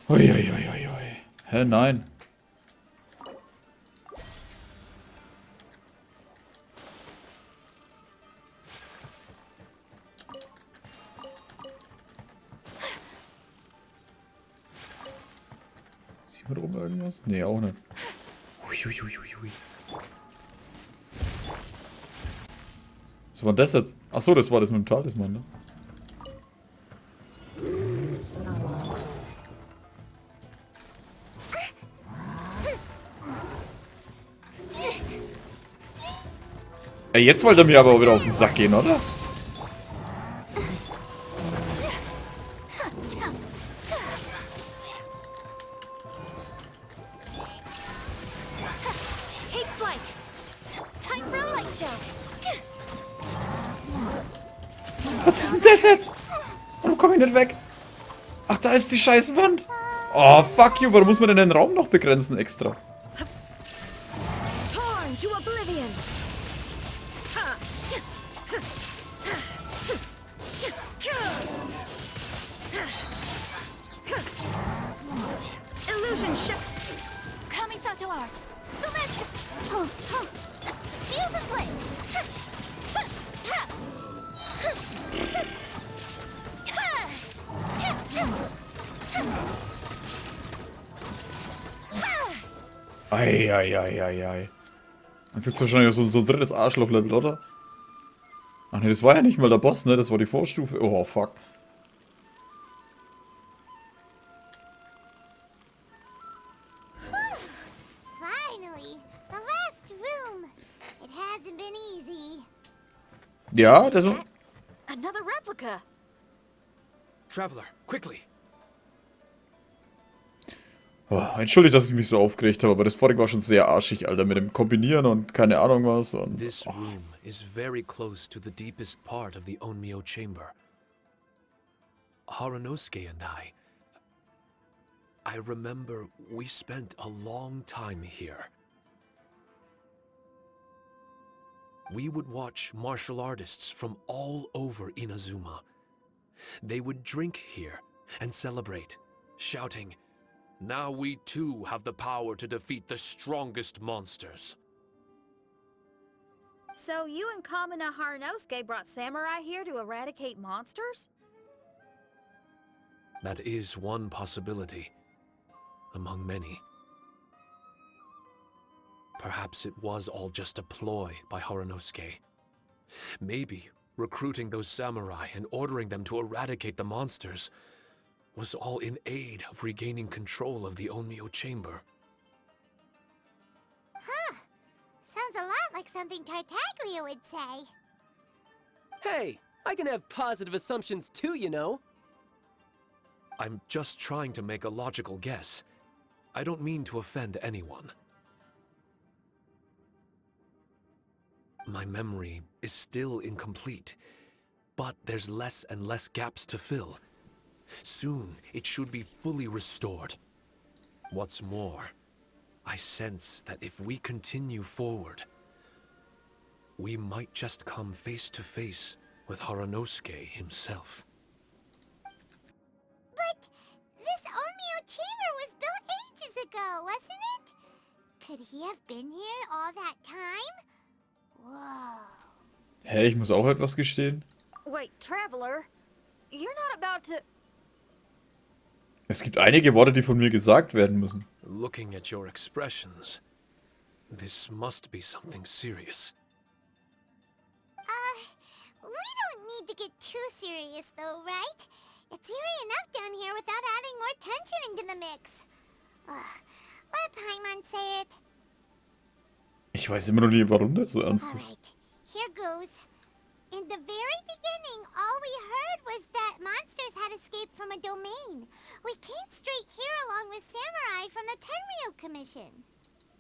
Uiuiuiui. Hä, nein. Sieht man da oben irgendwas? Nee, auch nicht. Uiuiuiui. Was war das jetzt? Achso, das war das mit dem Talisman, ne? Ey, jetzt wollte er mir aber auch wieder auf den Sack gehen, oder? Was ist denn das jetzt? Warum komme ich nicht weg? Ach, da ist die scheiß Wand. Oh, fuck you. Warum muss man denn den Raum noch begrenzen extra? Eieieiei. Das ist wahrscheinlich so ein drittes Arschloch-Level, oder? Ach ne, das war ja nicht mal der Boss, ne? Das war die Vorstufe. Oh, fuck. Ja, das war... Another replica. Traveler, quickly. Oh, entschuldigt, dass ich mich so aufgeregt habe, aber das vorige war schon sehr arschig, Alter, mit dem Kombinieren und keine Ahnung was und... This room is very close to the deepest part of the Onmyo chamber. Haranosuke and I remember we spent a long time here. We would watch martial artists from all over Inazuma. They would drink here and celebrate, shouting, "Now we too have the power to defeat the strongest monsters." So you and Kamina Haranosuke brought samurai here to eradicate monsters? That is one possibility, among many. Perhaps it was all just a ploy by Haranosuke. Maybe recruiting those samurai and ordering them to eradicate the monsters was all in aid of regaining control of the Onmyo chamber. Huh. Sounds a lot like something Tartaglia would say. Hey, I can have positive assumptions too, you know. I'm just trying to make a logical guess. I don't mean to offend anyone. My memory is still incomplete, but there's less and less gaps to fill. Soon, it should be fully restored. What's more, I sense that if we continue forward, we might just come face to face with Haranosuke himself. But this Onmyo chamber was built ages ago, wasn't it? Could he have been here all that time? Whoa. Hä, ich muss auch etwas gestehen? Wait, Traveler, you're not about to... Es gibt einige Worte, die von mir gesagt werden müssen. Looking at your expressions, this must be something serious. We don't need to get too serious though, right? It's eerie enough down here without adding more tension into the mix. Let Paimon say it. Ich weiß immer noch nie, warum das so ernst ist. Alright, here goes. In the very beginning, all we heard was that monsters had escaped from a domain. We came straight here along with samurai from the Tenryo Commission.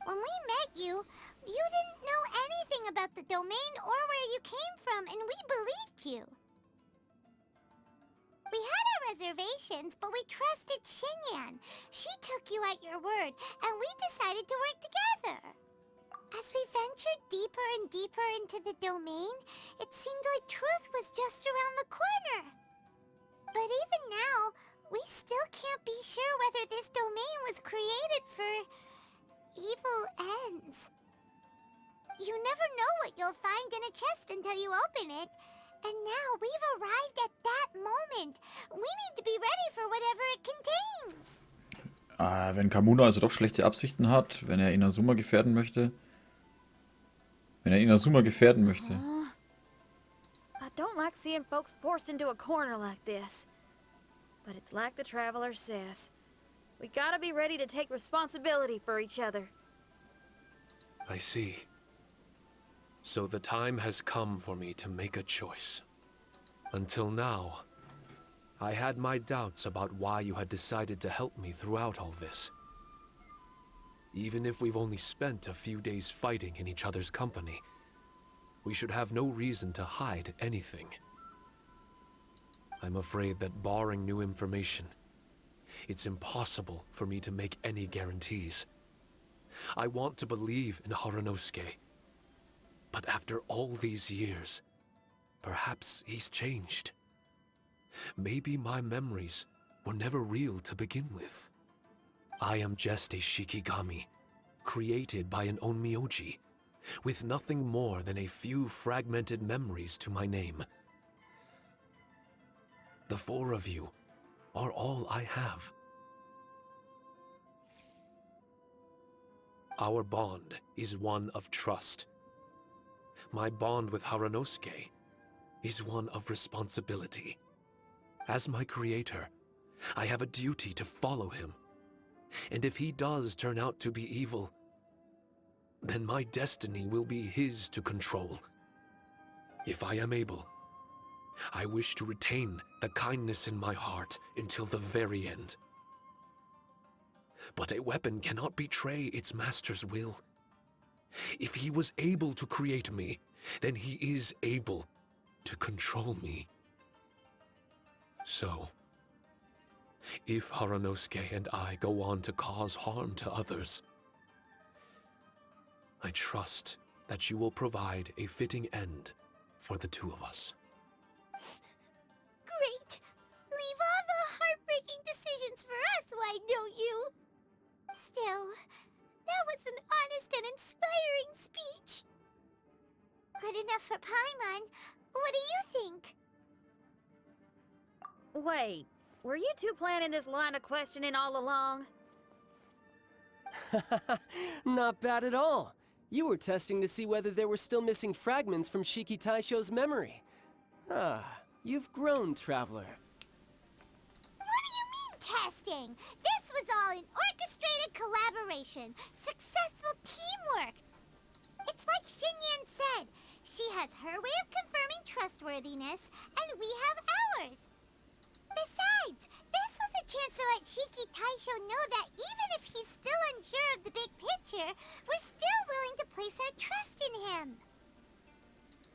When we met you, you didn't know anything about the domain or where you came from, and we believed you. We had our reservations, but we trusted Shinyan. She took you at your word, and we decided to work together. As we ventured deeper and deeper into the domain, it seemed like truth was just around the corner. But even now, we still can't be sure whether this domain was created for evil ends. You never know what you'll find in a chest until you open it. And now we've arrived at that moment. We need to be ready for whatever it contains. Wenn Kamuna also doch schlechte Absichten hat, wenn er Inazuma gefährden möchte. Wenn er Inazuma gefährden möchte. I don't like seeing folks forced into a corner like this. But it's like the Traveler says. We gotta be ready to take responsibility for each other. I see. So the time has come for me to make a choice. Until now, I had my doubts about why you had decided to help me throughout all this. Even if we've only spent a few days fighting in each other's company, we should have no reason to hide anything. I'm afraid that barring new information, it's impossible for me to make any guarantees. I want to believe in Haranosuke. But after all these years, perhaps he's changed. Maybe my memories were never real to begin with. I am just a Shikigami, created by an onmyoji, with nothing more than a few fragmented memories to my name. The four of you are all I have. Our bond is one of trust. My bond with Haranosuke is one of responsibility. As my creator, I have a duty to follow him. And if he does turn out to be evil, then my destiny will be his to control. If I am able, I wish to retain the kindness in my heart until the very end. But a weapon cannot betray its master's will. If he was able to create me, then he is able to control me. So, if Haranosuke and I go on to cause harm to others, I trust that you will provide a fitting end for the two of us. Great! Leave all the heartbreaking decisions for us, why don't you? Still, that was an honest and inspiring speech. Good enough for Paimon. What do you think? Wait, were you two planning this line of questioning all along? Not bad at all. You were testing to see whether there were still missing fragments from Shiki Taisho's memory. Ah, you've grown, Traveler. What do you mean, testing? This was all an orchestrated collaboration. Successful teamwork. It's like Xinyan said. She has her way of confirming trustworthiness, and we have ours. Besides, this was a chance to let Shiki Taisho know that even if he's still unsure of the big picture, we're still willing to place our trust in him.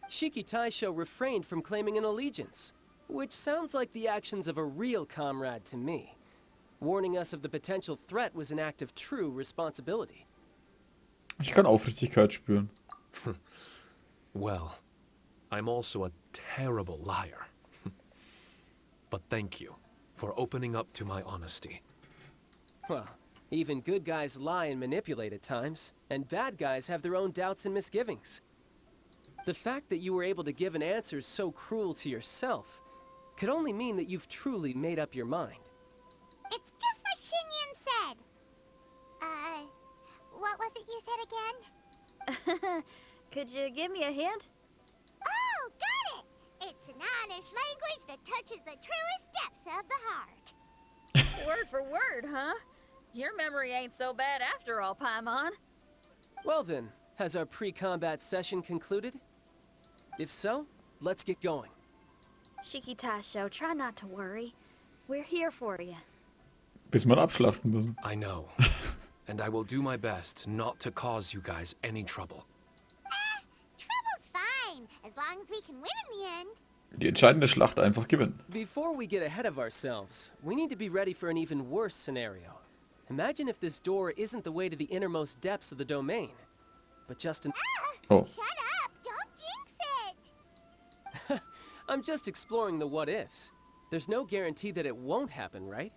Shiki Taisho refrained from claiming an allegiance, which sounds like the actions of a real comrade to me. Warning us of the potential threat was an act of true responsibility. Ich kann Aufrichtigkeit spüren. Well, I'm also a terrible liar. But thank you for opening up to my honesty. Well, even good guys lie and manipulate at times, and bad guys have their own doubts and misgivings. The fact that you were able to give an answer so cruel to yourself could only mean that you've truly made up your mind. It's just like Xinyan said. What was it you said again? Could you give me a hint? Oh, got it! It's an honest language that touches the truest depths of the heart. Word for word, huh? Your memory ain't so bad after all, Paimon. Well then, has our pre-combat session concluded? If so, let's get going. Shiki Taisho, try not to worry. We're here for you. Bis wir abschlachten müssen. I know. And I will do my best not to cause you guys any trouble. Trouble's fine, as long as we can win in the end. Die entscheidende Schlacht einfach gewinnen. Before we get ahead of ourselves, we need to be ready for an even worse scenario. Imagine if this door isn't the way to the innermost depths of the domain, but just an... Oh. Shut up! Don't jinx it! I'm just exploring the what-ifs. There's no guarantee that it won't happen, right?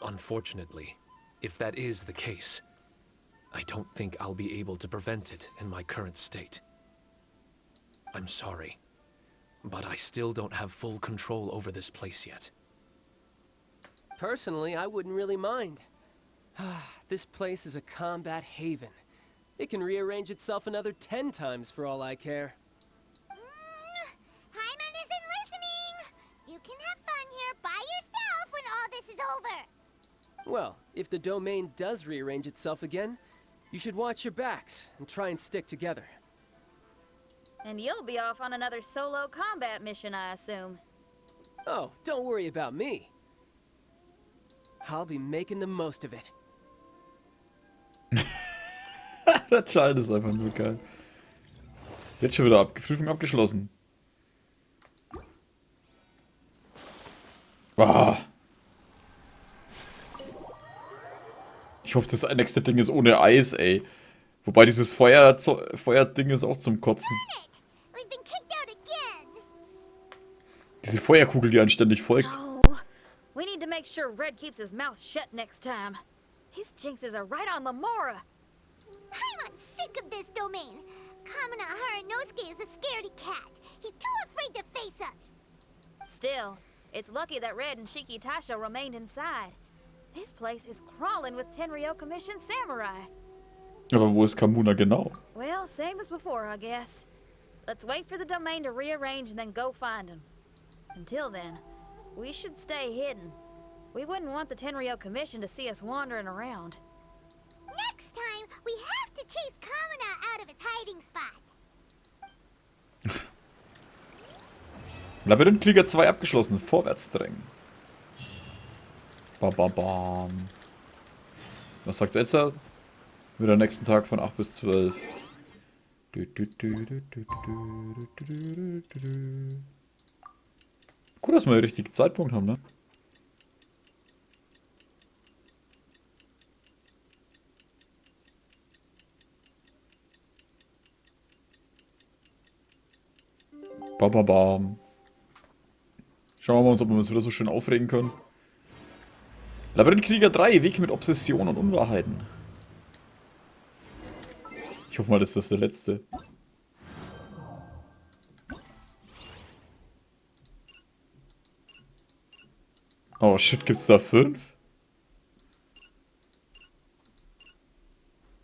Unfortunately, if that is the case, I don't think I'll be able to prevent it in my current state. I'm sorry, but I still don't have full control over this place yet. Personally, I wouldn't really mind. This place is a combat haven. It can rearrange itself another 10 times for all I care. Hyman isn't listening! You can have fun here by yourself when all this is over! Well, if the domain does rearrange itself again, you should watch your backs and try and stick together. And you'll be off on another solo combat mission, I assume. Oh, don't worry about me. I'll be making the most of it. Das Schalt ist einfach nur geil. Ist jetzt schon wieder Prüfung abgeschlossen. Ah. Ich hoffe, das nächste Ding ist ohne Eis, ey. Wobei dieses Feuerding ist auch zum Kotzen. We've been kicked out again! Diese Feuerkugel, die einen ständig folgt. Oh, we need to make sure Red keeps his mouth shut next time. His jinxes are right on Lamora. I'm sick of this domain. Kamina Haranosuke is a scaredy cat. He's too afraid to face us. Still, it's lucky that Red and Shiki Tasha remained inside. This place is crawling with Tenryo commissioned samurai. Aber wo ist Kamuna genau? Well, same as before, I guess. Let's wait for the domain to rearrange and then go find him. Until then, we should stay hidden. We wouldn't want the Tenryo commission to see us wandering around. Next time, we have to chase Kamina out of his hiding spot. Labyrinthkrieger 2 abgeschlossen. Vorwärts drängen. Bam, bam, bam. Was sagt's jetzt? Wieder am nächsten Tag von 8 bis 12. Gut, dass wir den richtigen Zeitpunkt haben, ne? Bam, bam, bam. Schauen wir mal, ob wir uns wieder so schön aufregen können. Labyrinthkrieger 3, Weg mit Obsession und Unwahrheiten. Ich hoffe mal, das ist der letzte. Oh shit, gibt's da 5?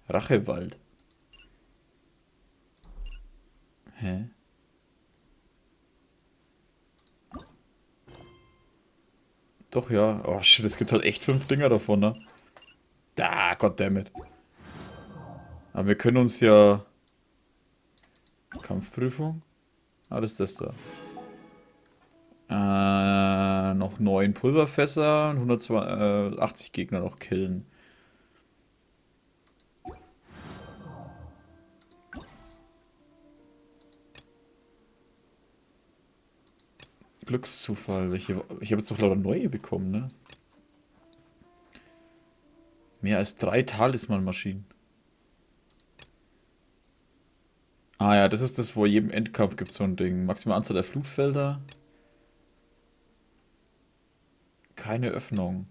Rachewald. Hä? Doch, ja. Oh shit, es gibt halt echt 5 Dinger davon, ne? Da, goddammit. Aber wir können uns ja... Kampfprüfung? Ah, das ist das da. Noch 9 Pulverfässer und 180 Gegner noch killen. Glückszufall. Ich habe jetzt doch lauter neue bekommen, ne? Mehr als 3 Talisman-Maschinen. Ah ja, das ist das, wo jedem Endkampf gibt so ein Ding. Maximale Anzahl der Flutfelder. Keine Öffnung.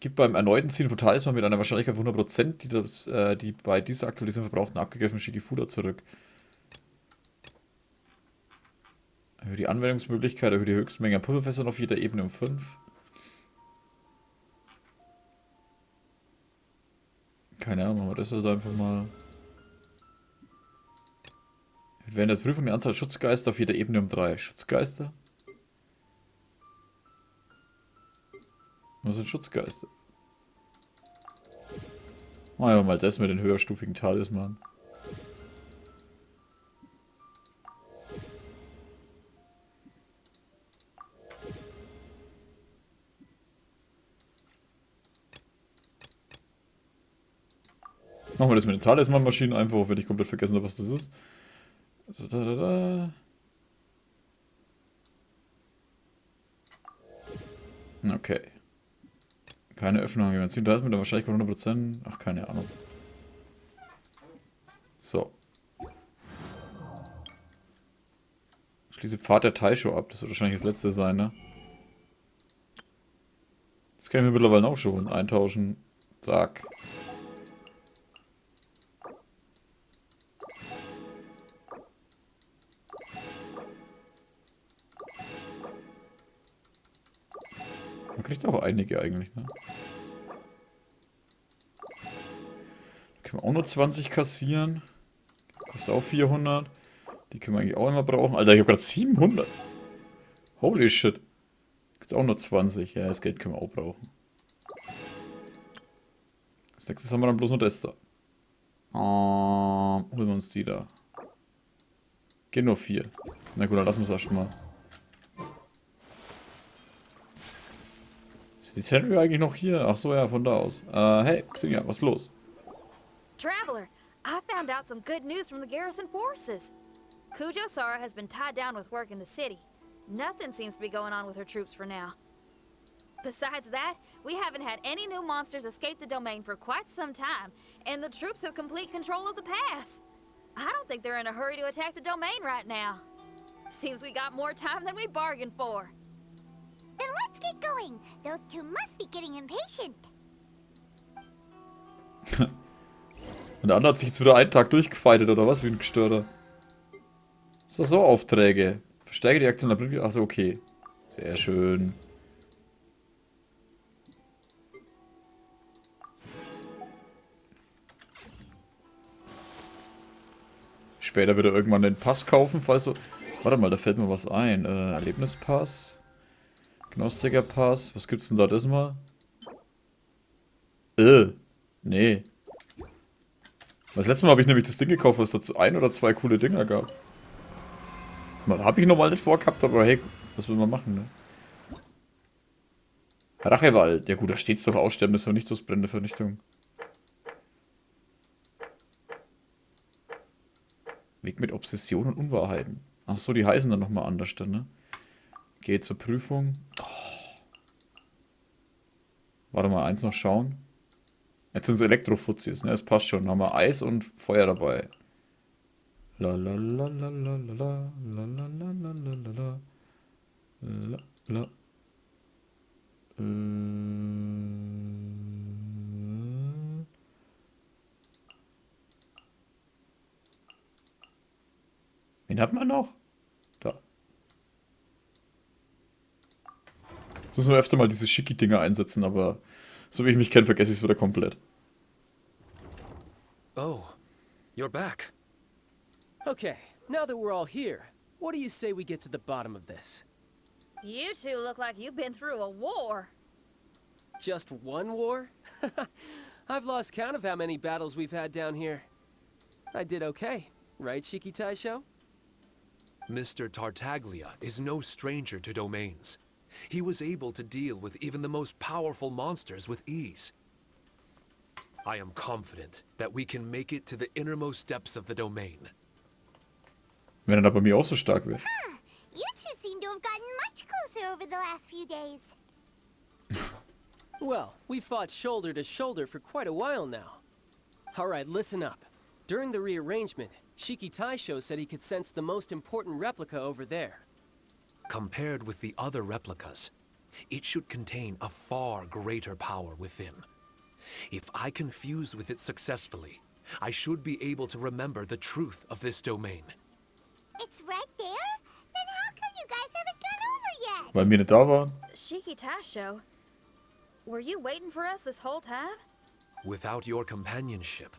Gibt beim erneuten Ziehen von Talisman mit einer Wahrscheinlichkeit von 100% die bei dieser Aktualisierung verbrauchten abgegriffenen Shikifuda zurück. Erhöht die Anwendungsmöglichkeit, erhöht die Höchstmenge an Pulverfässern auf jeder Ebene um 5. Keine Ahnung, aber das ist einfach mal... Während der Prüfung die Anzahl Schutzgeister auf jeder Ebene um 3. Schutzgeister? Was sind Schutzgeister? Machen wir mal das mit den höherstufigen Talisman. Machen wir das mit den Talisman-Maschinen einfach, auch wenn ich komplett vergessen habe, was das ist. Also, Okay. Keine Öffnung. Jemand zieht das mit der Wahrscheinlichkeit von 100%. Ach, keine Ahnung. So. Schließe Pfad der Taisho ab. Das wird wahrscheinlich das letzte sein, ne? Das kann ich mir mittlerweile auch schon eintauschen. Zack. Man kriegt auch einige eigentlich, ne? Da können wir auch nur 20 kassieren. Kostet auch 400. Die können wir eigentlich auch immer brauchen. Alter, ich habe gerade 700. Holy shit. Gibt's auch nur 20. Ja, das Geld können wir auch brauchen. Als nächstes haben wir dann bloß nur das da. Holen wir uns die da. Gehen nur 4. Na gut, dann lassen wir es erstmal. Ist die Tenry eigentlich noch hier? Ach so, ja, von da aus. Hey, Xenia, was ist los? Traveler, I found out some good news from the garrison forces. Kujo Sara has been tied down with work in the city. Nothing seems to be going on with her troops for now. Besides that, we haven't had any new monsters escape the domain for quite some time, and the troops have complete control of the pass. I don't think they're in a hurry to attack the domain right now. Seems we got more time than we bargained for. Then let's get going. Those two must be getting impatient. Und der andere hat sich jetzt wieder einen Tag durchgefeitet, oder was? Wie ein Gestörter. Ist das so Aufträge? Verstärke die Aktion der Brief. Achso, okay. Sehr schön. Später wieder irgendwann den Pass kaufen, falls so. Warte mal, da fällt mir was ein. Erlebnispass. Gnostikerpass. Was gibt's denn da diesmal? Nee. Das letzte Mal habe ich nämlich das Ding gekauft, was dazu 1 oder 2 coole Dinger gab. Habe ich normal nicht vorgehabt, aber hey, was will man machen, ne? Rachewald. Ja gut, da steht's doch, Aussterben des Vernichters, brennende Vernichtung. Weg mit Obsession und Unwahrheiten. Ach so, die heißen dann nochmal anders dann, ne? Geht zur Prüfung. Oh. Warte mal, eins noch schauen. Jetzt sind es Elektrofuzis, ne? Das passt schon. Dann haben wir Eis und Feuer dabei. La la la la la la la la la la la la la la. Wen hat man noch? Da. Jetzt müssen wir öfter mal diese Schicki-Dinger einsetzen, aber so wie ich mich kenne, vergesse ich es wieder komplett. Oh, you're back. Okay, now that we're all here, what do you say we get to the bottom of this? You two look like you've been through a war. Just one war? I've lost count of how many battles we've had down here. I did okay, right, Shiki Taisho? Mr. Tartaglia is no stranger to domains. He was able to deal with even the most powerful monsters with ease. I am confident that we can make it to the innermost depths of the domain. Wenn er da bei mir auch so stark wird. Huh. You two seem to have gotten much closer over the last few days. Well, we fought shoulder to shoulder for quite a while now. Alright, listen up. During the rearrangement, Shiki Taisho said he could sense the most important replica over there. Compared with the other replicas, it should contain a far greater power within. If I can fuse with it successfully, I should be able to remember the truth of this domain. It's right there? Then how come you guys haven't gone over yet? Weil wir nicht da waren. Shiki Taisho, were you waiting for us this whole time? Without your companionship,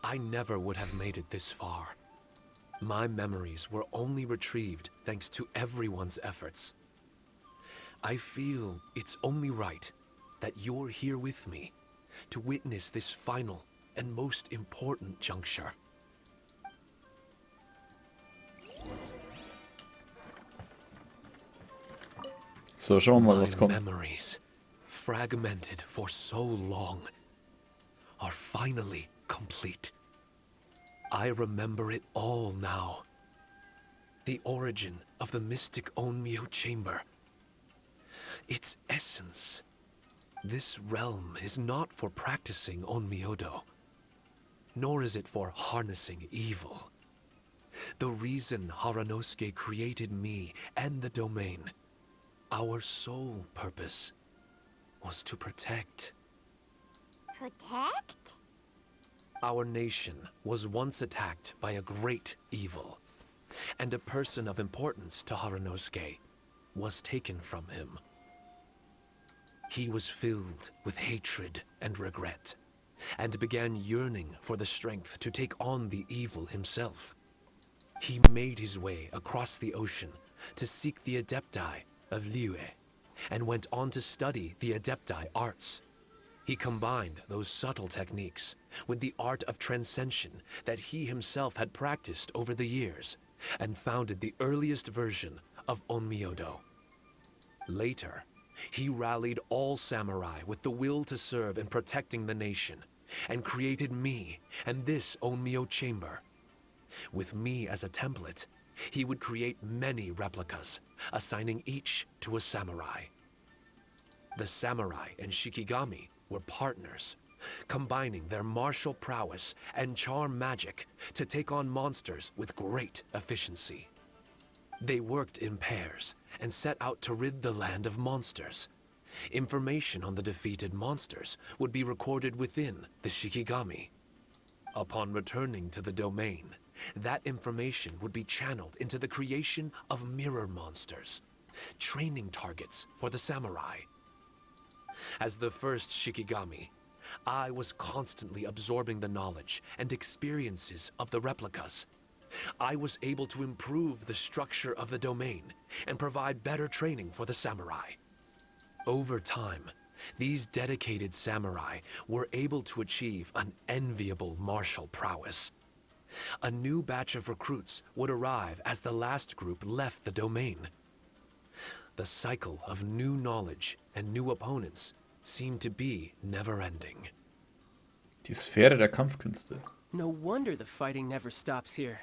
I never would have made it this far. My memories were only retrieved thanks to everyone's efforts. I feel it's only right that you're here with me to witness this final and most important juncture. So, schauen wir mal, was My kommt. memories, fragmented for so long, are finally complete. I remember it all now. The origin of the mystic Onmyo chamber. Its essence. This realm is not for practicing Onmyodo, nor is it for harnessing evil. The reason Haranosuke created me and the domain, our sole purpose, was to protect. Protect? Our nation was once attacked by a great evil, and a person of importance to Haranosuke was taken from him. He was filled with hatred and regret, and began yearning for the strength to take on the evil himself. He made his way across the ocean to seek the adepti of Liyue, and went on to study the adepti arts. He combined those subtle techniques with the art of transcension that he himself had practiced over the years, and founded the earliest version of Onmyodo. Later, he rallied all samurai with the will to serve in protecting the nation, and created me and this Onmyo chamber. With me as a template, he would create many replicas, assigning each to a samurai. The samurai and Shikigami were partners, combining their martial prowess and charm magic to take on monsters with great efficiency. They worked in pairs and set out to rid the land of monsters. Information on the defeated monsters would be recorded within the Shikigami. Upon returning to the domain, that information would be channeled into the creation of mirror monsters, training targets for the samurai. As the first Shikigami, I was constantly absorbing the knowledge and experiences of the replicas. I was able to improve the structure of the domain and provide better training for the samurai. Over time, these dedicated samurai were able to achieve an enviable martial prowess. A new batch of recruits would arrive as the last group left the domain. The cycle of new knowledge and new opponents seemed to be never-ending. Die Sphäre der Kampfkünste. No wonder the fighting never stops here.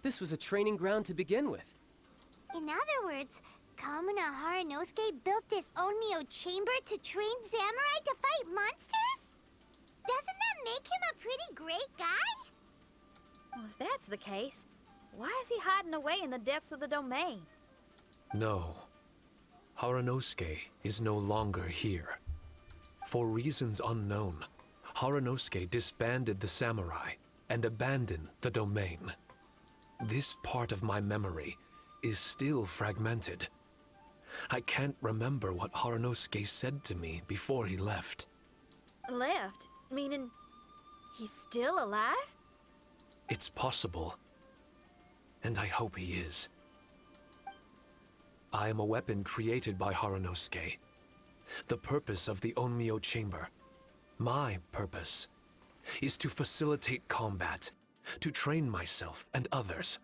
This was a training ground to begin with. In other words, Kamuna Haranosuke built this Onmyo chamber to train samurai to fight monsters? Doesn't that make him a pretty great guy? Well, if that's the case, why is he hiding away in the depths of the domain? No. Haranosuke is no longer here. For reasons unknown, Haranosuke disbanded the samurai and abandoned the domain. This part of my memory is still fragmented. I can't remember what Haranosuke said to me before he left. Left? Meaning he's still alive? It's possible, and I hope he is. I am a weapon created by Haranosuke. The purpose of the Onmyo chamber, my purpose, is to facilitate combat, to train myself and others.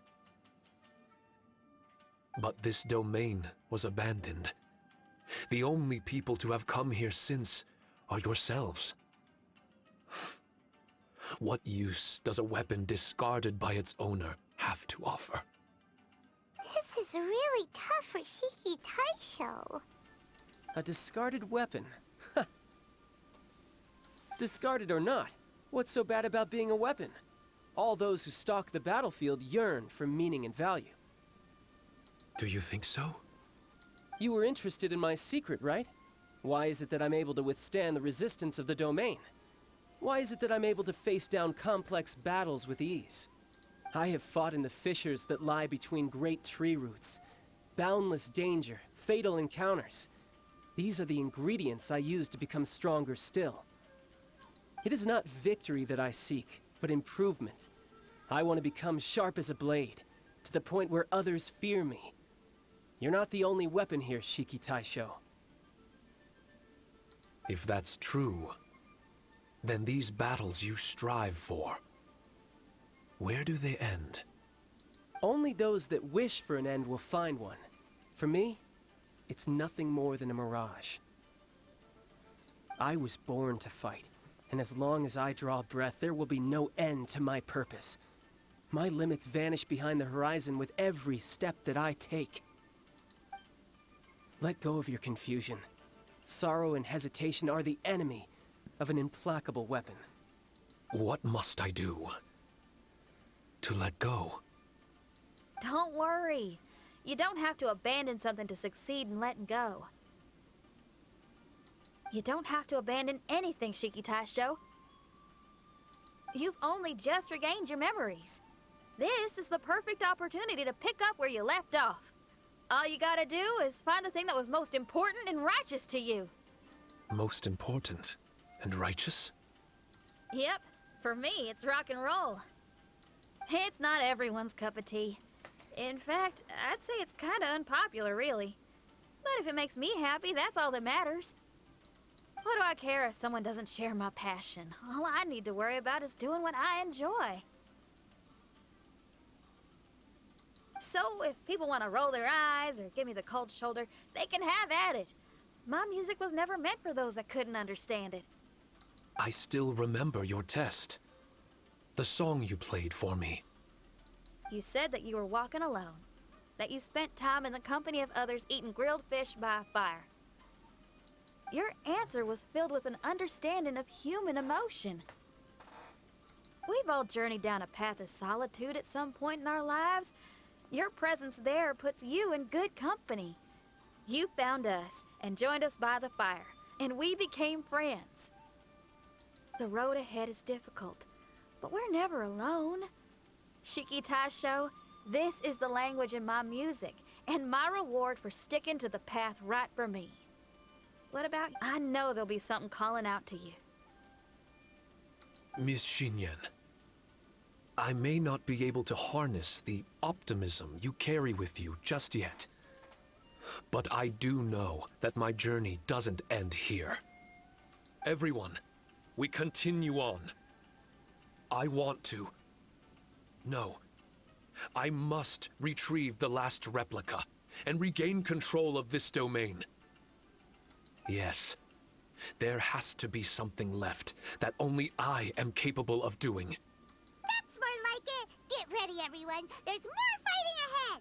But this domain was abandoned. The only people to have come here since are yourselves. What use does a weapon discarded by its owner have to offer? This is really tough for Shiki Taisho. A discarded weapon. Discarded or not, what's so bad about being a weapon? All those who stalk the battlefield yearn for meaning and value. Do you think so? You were interested in my secret, right? Why is it that I'm able to withstand the resistance of the domain? Why is it that I'm able to face down complex battles with ease? I have fought in the fissures that lie between great tree roots. Boundless danger, fatal encounters. These are the ingredients I use to become stronger still. It is not victory that I seek, but improvement. I want to become sharp as a blade, to the point where others fear me. You're not the only weapon here, Shiki Taisho. If that's true, then these battles you strive for, where do they end? Only those that wish for an end will find one. For me, it's nothing more than a mirage. I was born to fight, and as long as I draw breath, there will be no end to my purpose. My limits vanish behind the horizon with every step that I take. Let go of your confusion. Sorrow and hesitation are the enemy of an implacable weapon. What must I do to let go? Don't worry. You don't have to abandon something to succeed in letting go. You don't have to abandon anything, Shiki Taisho. You've only just regained your memories. This is the perfect opportunity to pick up where you left off. All you gotta do is find the thing that was most important and righteous to you. Most important and righteous? Yep, for me, it's rock and roll. It's not everyone's cup of tea. In fact, I'd say it's kinda unpopular, really. But if it makes me happy, that's all that matters. What do I care if someone doesn't share my passion? All I need to worry about is doing what I enjoy. So if people want to roll their eyes or give me the cold shoulder, they can have at it. My music was never meant for those that couldn't understand it. I still remember your test. The song you played for me. You said that you were walking alone, that you spent time in the company of others eating grilled fish by a fire. Your answer was filled with an understanding of human emotion. We've all journeyed down a path of solitude at some point in our lives. Your presence there puts you in good company. You found us and joined us by the fire, and we became friends. The road ahead is difficult, but we're never alone. Shiki Taisho, this is the language in my music, and my reward for sticking to the path right for me. What about you? I know there'll be something calling out to you. Miss Xinyan, I may not be able to harness the optimism you carry with you just yet. But I do know that my journey doesn't end here. Everyone, we continue on. I want to. No. I must retrieve the last replica and regain control of this domain. Yes. There has to be something left that only I am capable of doing. That's more like it. Get ready, everyone. There's more fighting ahead.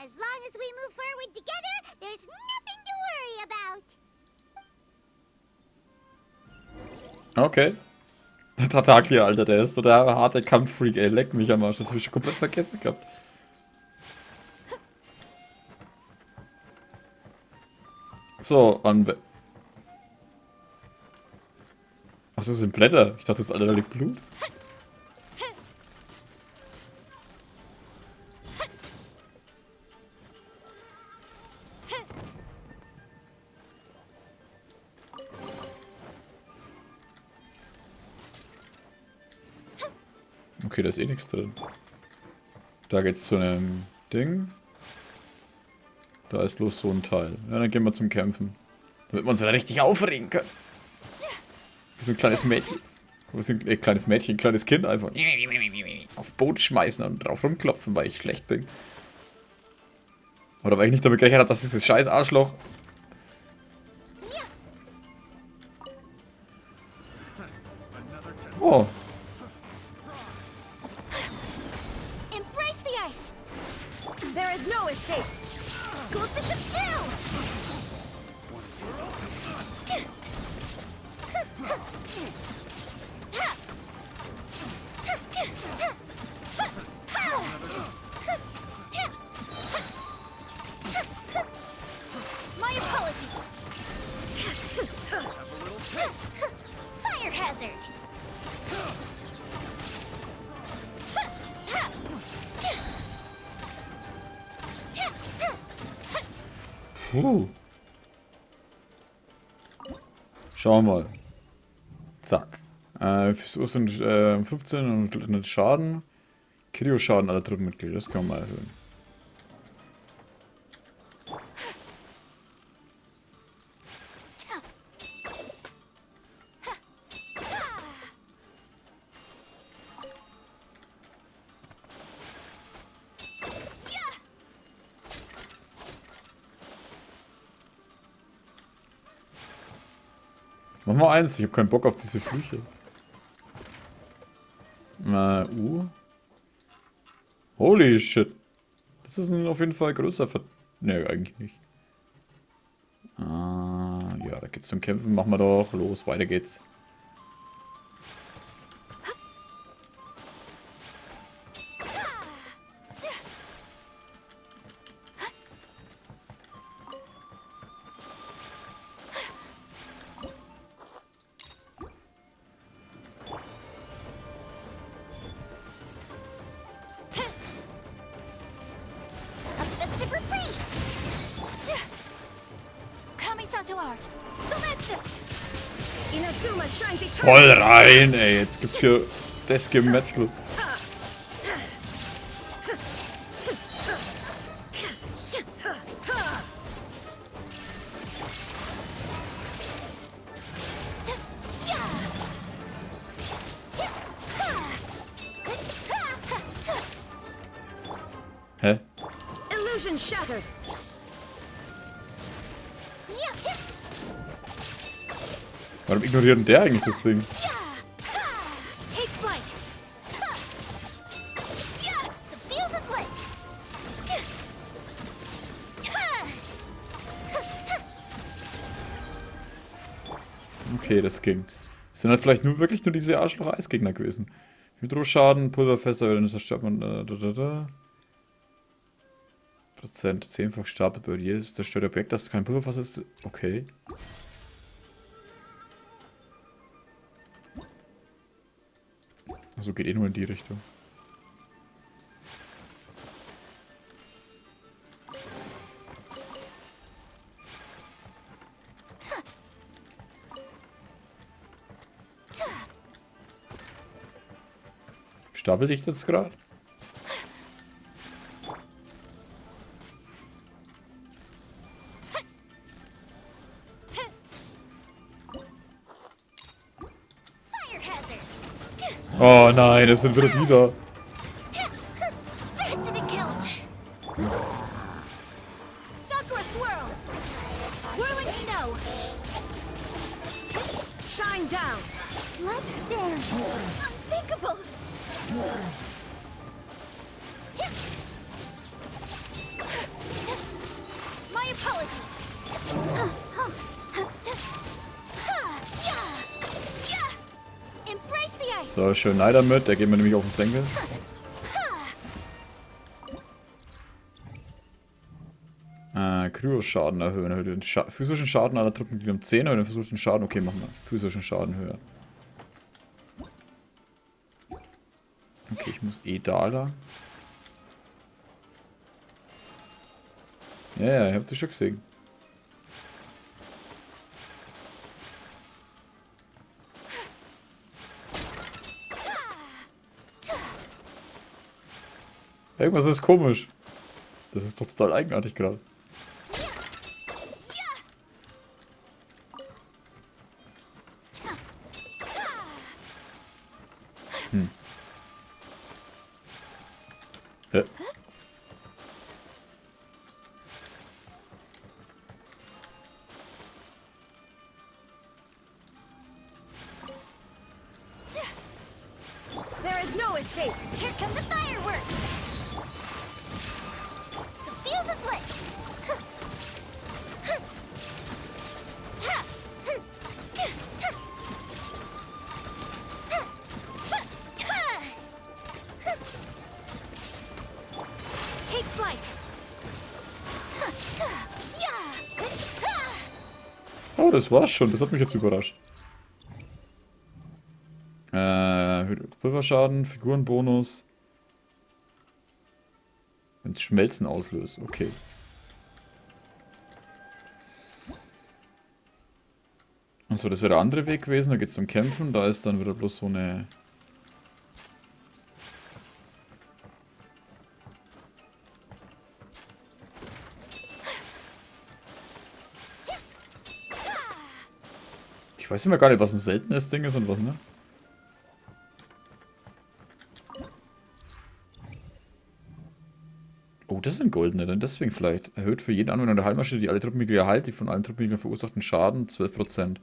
As long as we move forward together, there's nothing to worry about. Okay. Der Tataki, Alter, der ist so der harte Kampffreak, ey. Leck mich am Arsch. Das hab ich schon komplett vergessen gehabt. So, ach, das sind Blätter. Ich dachte, das Alter, da liegt Blut. Okay, da ist eh nichts drin. Da geht's zu einem Ding. Da ist bloß so ein Teil. Ja, dann gehen wir zum Kämpfen. Damit wir uns wieder richtig aufregen können. Wie so ein kleines Mädchen. Kleines Kind einfach. Auf Boot schmeißen und drauf rumklopfen, weil ich schlecht bin. Oder weil ich nicht damit gerechnet habe, dass dieses scheiß Arschloch... Oh. There is no escape. Goldfish it down. My apologies. Fire hazard. Schauen wir mal. Zack. Physik sind 15 und nicht Schaden. Kirio-Schaden aller Truppenmitglieder. Das kann man mal erhöhen. Mach mal eins, ich hab keinen Bock auf diese Flüche. Holy shit. Das ist auf jeden Fall größer ne, eigentlich nicht. Ja, da geht's zum Kämpfen. Machen wir doch. Los, weiter geht's. Voll rein, ey. Jetzt gibt's hier das Gemetzel. Hä? Illusion shattered. Warum ignoriert denn der eigentlich das Ding? Take flight. The fuse is lit. Okay, das ging. Es sind halt vielleicht wirklich nur diese Arschloch-Eisgegner gewesen. Hydroschaden, Pulverfässer, dann zerstört man. Prozent, 10-fach Stapel bei jedes zerstörte Objekt, das kein Pulverfass ist. Okay. Also geht eh nur in die Richtung. Stapel dich das gerade? Oh nein, es sind wieder die da. So, schön Neider mit, der geht mir nämlich auf den Senkel. Kryoschaden erhöhen. Erhöht den physischen Schaden aller Truppenmitglieder um 10, erhöht den physischen Schaden. Okay, machen wir. Physischen Schaden höher. Okay, ich muss eh da lang. Ja, ich hab das schon gesehen. Irgendwas ist komisch. Das ist doch total eigenartig gerade. Hä? There is no escape. Here come the fireworks. The fuse is lit. Take flight. Oh, das war's schon. Das hat mich jetzt überrascht. Pulverschaden, Figurenbonus. Wenn es Schmelzen auslöst. Okay. Achso, das wäre der andere Weg gewesen. Da geht es zum Kämpfen. Da ist dann wieder bloß so eine... Ich weiß immer gar nicht, was ein seltenes Ding ist und was, ne? Oh, das sind goldene, dann deswegen vielleicht. Erhöht für jeden Anwender der Heilmaschine, die alle Truppenmitglieder heilt, die von allen Truppenmitgliedern verursachten Schaden 12%.